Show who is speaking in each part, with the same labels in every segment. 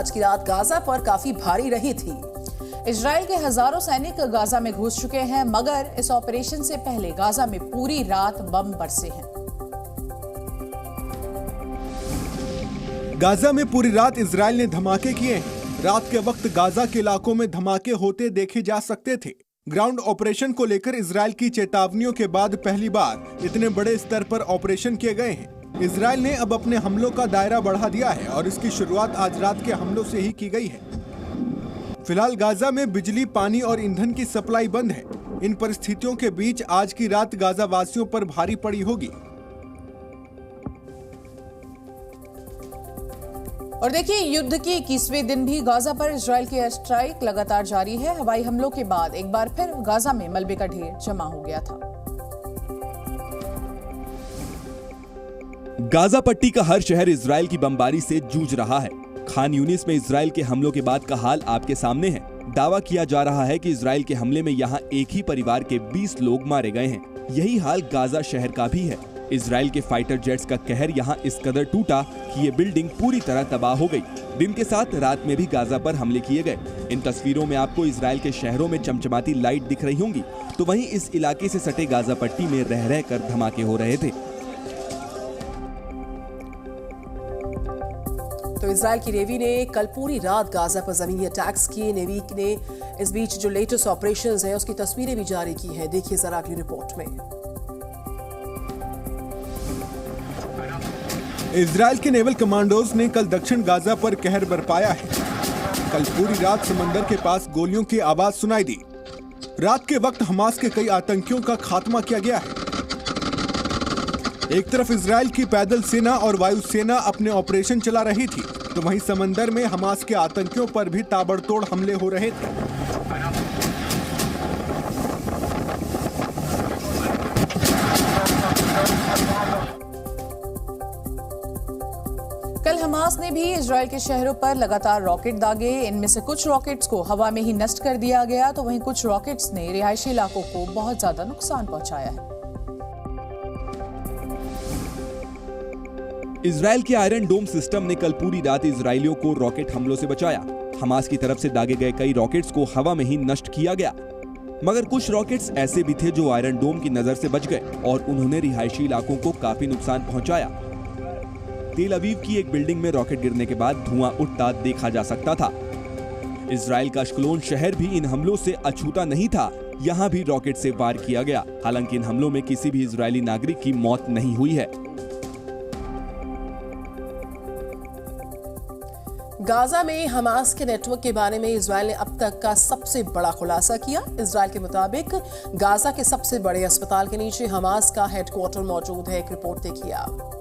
Speaker 1: आज की रात गाजा पर काफी भारी रही थी।
Speaker 2: इजराइल के हजारों सैनिक गाजा में घुस चुके हैं, मगर इस ऑपरेशन से पहले गाजा में पूरी रात बम बरसे हैं।
Speaker 3: गाजा में पूरी रात इजराइल ने धमाके किए हैं। रात के वक्त गाजा के इलाकों में धमाके होते देखे जा सकते थे। ग्राउंड ऑपरेशन को लेकर इजराइल की चेतावनियों के बाद पहली बार इतने बड़े स्तर पर ऑपरेशन किए गए हैं। इजराइल ने अब अपने हमलों का दायरा बढ़ा दिया है और इसकी शुरुआत आज रात के हमलों से ही की गई है। फिलहाल गाजा में बिजली, पानी और ईंधन की सप्लाई बंद है। इन परिस्थितियों के बीच आज की रात गाजा वासियों पर भारी पड़ी होगी।
Speaker 2: और देखिए, युद्ध के 21वें दिन भी गाजा पर इजराइल की एयर स्ट्राइक लगातार जारी है। हवाई हमलों के बाद एक बार फिर गाजा में मलबे का ढेर जमा हो गया था।
Speaker 4: गाजा पट्टी का हर शहर इजराइल की बमबारी से जूझ रहा है। खान यूनिस में इजराइल के हमलों के बाद का हाल आपके सामने है। दावा किया जा रहा है कि इजराइल के हमले में यहां एक ही परिवार के 20 लोग मारे गए हैं। यही हाल गाजा शहर का भी है। इजराइल के फाइटर जेट्स का कहर यहां इस कदर टूटा कि ये बिल्डिंग पूरी तरह तबाह हो गई। दिन के साथ रात में भी गाजा पर हमले किए गए। इन तस्वीरों में आपको इजराइल के शहरों में चमचमाती लाइट दिख रही होंगी, तो वहीं इस इलाके से सटे गाजा पट्टी में रह रहकर धमाके हो रहे थे।
Speaker 1: तो इजराइल की नेवी ने कल पूरी रात गाजा पर जमीनी अटैक्स किए। नेवी ने इस बीच जो लेटेस्ट ऑपरेशंस हैं उसकी तस्वीरें भी जारी की हैं। देखिए जरा अगली रिपोर्ट में।
Speaker 3: इजराइल के नेवल कमांडोज ने कल दक्षिण गाजा पर कहर बरपाया है। कल पूरी रात समंदर के पास गोलियों की आवाज सुनाई दी। रात के वक्त हमास के कई आतंकियों का खात्मा किया गया है। एक तरफ इजराइल की पैदल सेना और वायुसेना अपने ऑपरेशन चला रही थी, तो वहीं समंदर में हमास के आतंकियों पर भी ताबड़तोड़ हमले हो रहे थे।
Speaker 2: कल हमास ने भी इजराइल के शहरों पर लगातार रॉकेट दागे। इनमें से कुछ रॉकेट्स को हवा में ही नष्ट कर दिया गया, तो वहीं कुछ रॉकेट्स ने रिहायशी इलाकों को बहुत ज्यादा नुकसान पहुंचाया है।
Speaker 4: इजराइल के आयरन डोम सिस्टम ने कल पूरी रात इजरायलियों को रॉकेट हमलों से बचाया। हमास की तरफ से दागे गए कई रॉकेट्स को हवा में ही नष्ट किया गया, मगर कुछ रॉकेट्स ऐसे भी थे जो आयरन डोम की नजर से बच गए और उन्होंने रिहायशी इलाकों को काफी नुकसान पहुंचाया। तेल अवीव की एक बिल्डिंग में रॉकेट गिरने के बाद धुआं उठता देखा जा सकता था। इजराइल का अश्कलोन शहर भी इन हमलों से अछूता नहीं था। यहां भी रॉकेट से वार किया गया। हालांकि इन हमलों में किसी भी इजरायली नागरिक की मौत नहीं हुई है।
Speaker 1: गाजा में हमास के नेटवर्क के बारे में इजराइल ने अब तक का सबसे बड़ा खुलासा किया। इजराइल के मुताबिक गाजा के सबसे बड़े अस्पताल के नीचे हमास का हेडक्वार्टर मौजूद है। एक रिपोर्ट देखिए आप।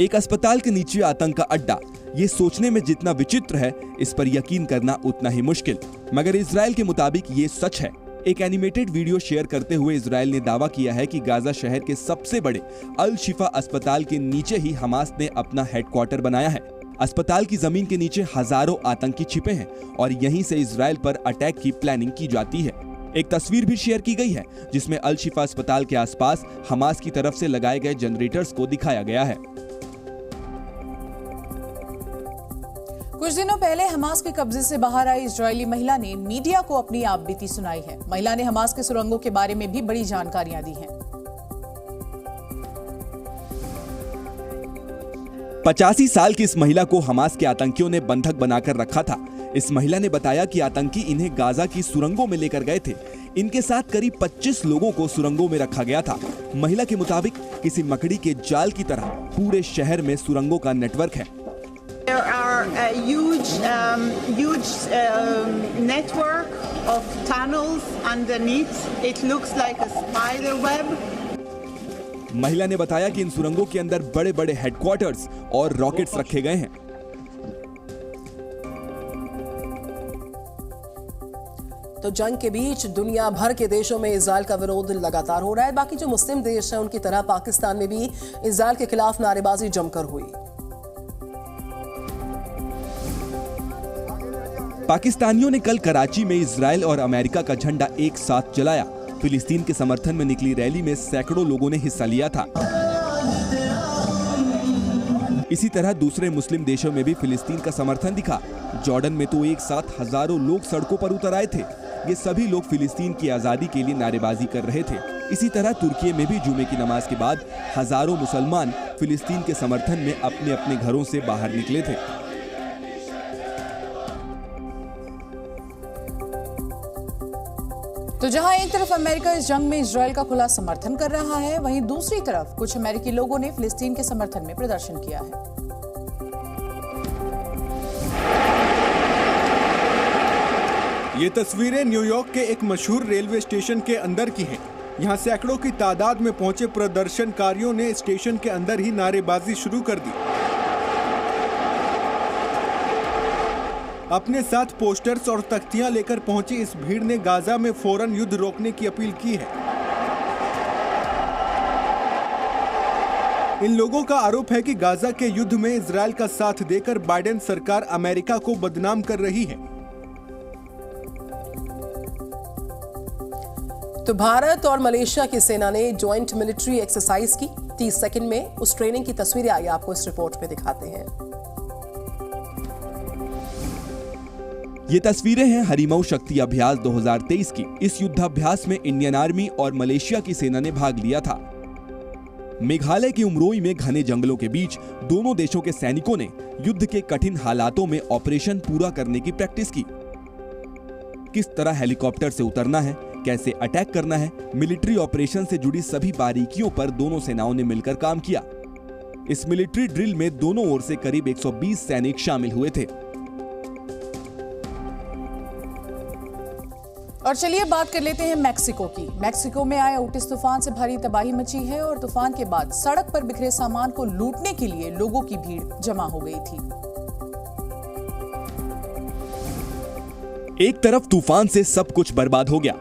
Speaker 4: एक अस्पताल के नीचे आतंक का अड्डा, ये सोचने में जितना विचित्र है, इस पर यकीन करना उतना ही मुश्किल। मगर इजराइल के मुताबिक ये सच है। एक एनिमेटेड वीडियो शेयर करते हुए इजराइल ने दावा किया है कि गाजा शहर के सबसे बड़े अल शिफा अस्पताल के नीचे ही हमास ने अपना हेडक्वार्टर बनाया है। अस्पताल की जमीन के नीचे हजारों आतंकी छिपे हैं और यहीं से इजराइल पर अटैक की प्लानिंग की जाती है। एक तस्वीर भी शेयर की गई है जिसमें अल शिफा अस्पताल के आसपास हमास की तरफ से लगाए गए जनरेटर्स को दिखाया गया है।
Speaker 2: कुछ दिनों पहले हमास के कब्जे से बाहर आई इजरायली महिला ने मीडिया को अपनी आपबीती सुनाई है। महिला ने हमास के सुरंगों के बारे में भी बड़ी जानकारियां दी हैं।
Speaker 4: 85 साल की इस महिला को हमास के आतंकियों ने बंधक बनाकर रखा था। इस महिला ने बताया कि आतंकी इन्हें गाजा की सुरंगों में लेकर गए थे। इनके साथ करीब 25 लोगों को सुरंगों में रखा गया था। महिला के मुताबिक किसी मकड़ी के जाल की तरह पूरे शहर में सुरंगों का नेटवर्क है।
Speaker 5: There are a huge network of tunnels underneath. It looks like a spider web.
Speaker 4: महिला ने बताया कि इन सुरंगों के अंदर बड़े बड़े हेडक्वार्टर्स और रॉकेट्स रखे गए हैं।
Speaker 1: तो जंग के बीच दुनिया भर के देशों में इजराइल का विरोध लगातार हो रहा है। बाकी जो मुस्लिम देश हैं उनकी तरह पाकिस्तान में भी इजराइल के खिलाफ नारेबाजी जमकर हुई।
Speaker 4: पाकिस्तानियों ने कल कराची में इजराइल और अमेरिका का झंडा एक साथ जलाया। फिलिस्तीन के समर्थन में निकली रैली में सैकड़ों लोगों ने हिस्सा लिया था। इसी तरह दूसरे मुस्लिम देशों में भी फिलिस्तीन का समर्थन दिखा। जॉर्डन में तो एक साथ हजारों लोग सड़कों पर उतर आए थे। ये सभी लोग फिलिस्तीन की आजादी के लिए नारेबाजी कर रहे थे। इसी तरह तुर्की में भी जुमे की नमाज के बाद हजारों मुसलमान फिलिस्तीन के समर्थन में अपने अपने घरों से बाहर निकले थे।
Speaker 2: तो जहां एक तरफ अमेरिका इस जंग में इजराइल का खुला समर्थन कर रहा है, वहीं दूसरी तरफ कुछ अमेरिकी लोगों ने फिलिस्तीन के समर्थन में प्रदर्शन किया है।
Speaker 3: ये तस्वीरें न्यूयॉर्क के एक मशहूर रेलवे स्टेशन के अंदर की हैं। यहाँ सैकड़ों की तादाद में पहुंचे प्रदर्शनकारियों ने स्टेशन के अंदर ही नारेबाजी शुरू कर दी। अपने साथ पोस्टर्स और तख्तियां लेकर पहुंची इस भीड़ ने गाजा में फौरन युद्ध रोकने की अपील की है। इन लोगों का आरोप है कि गाजा के युद्ध में इजरायल का साथ देकर बाइडेन सरकार अमेरिका को बदनाम कर रही है।
Speaker 1: तो भारत और मलेशिया की सेना ने ज्वाइंट मिलिट्री एक्सरसाइज की। 30 सेकंड में उस ट्रेनिंग की तस्वीरें आई आपको इस रिपोर्ट में दिखाते हैं।
Speaker 4: ये तस्वीरें हैं हरिमऊ शक्ति अभ्यास 2023 की। इस युद्धाभ्यास में इंडियन आर्मी और मलेशिया की सेना ने भाग लिया था। मेघालय के उमरोई में घने जंगलों के बीच दोनों देशों के सैनिकों ने युद्ध के कठिन हालातों में ऑपरेशन पूरा करने की प्रैक्टिस की। किस तरह हेलीकॉप्टर से उतरना है, कैसे अटैक करना है, मिलिट्री ऑपरेशन से जुड़ी सभी बारीकियों पर दोनों सेनाओं ने मिलकर काम किया। इस मिलिट्री ड्रिल में दोनों ओर से करीब 120 सैनिक शामिल हुए थे।
Speaker 2: और चलिए बात कर लेते हैं मैक्सिको की। मैक्सिको में आए ओटिस तूफान से भारी तबाही मची है और तूफान के बाद सड़क पर बिखरे सामान को लूटने के लिए लोगों की भीड़ जमा हो गई थी।
Speaker 4: एक तरफ तूफान से सब कुछ बर्बाद हो गया,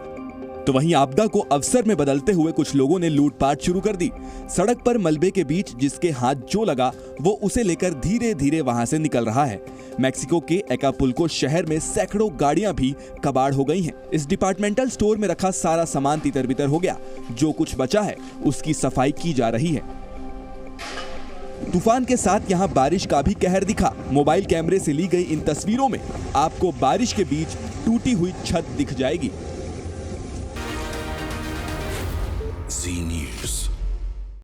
Speaker 4: तो वहीं आपदा को अवसर में बदलते हुए कुछ लोगों ने लूटपाट शुरू कर दी। सड़क पर मलबे के बीच जिसके हाथ जो लगा वो उसे लेकर धीरे धीरे वहां से निकल रहा है। मैक्सिको के एकापुल्को शहर में सैकड़ों गाड़ियां भी कबाड़ हो गई हैं। इस डिपार्टमेंटल स्टोर में रखा सारा सामान तितर बितर हो गया। जो कुछ बचा है उसकी सफाई की जा रही है। तूफान के साथ यहाँ बारिश का भी कहर दिखा। मोबाइल कैमरे से ली गई इन तस्वीरों में आपको बारिश के बीच टूटी हुई छत दिख जाएगी।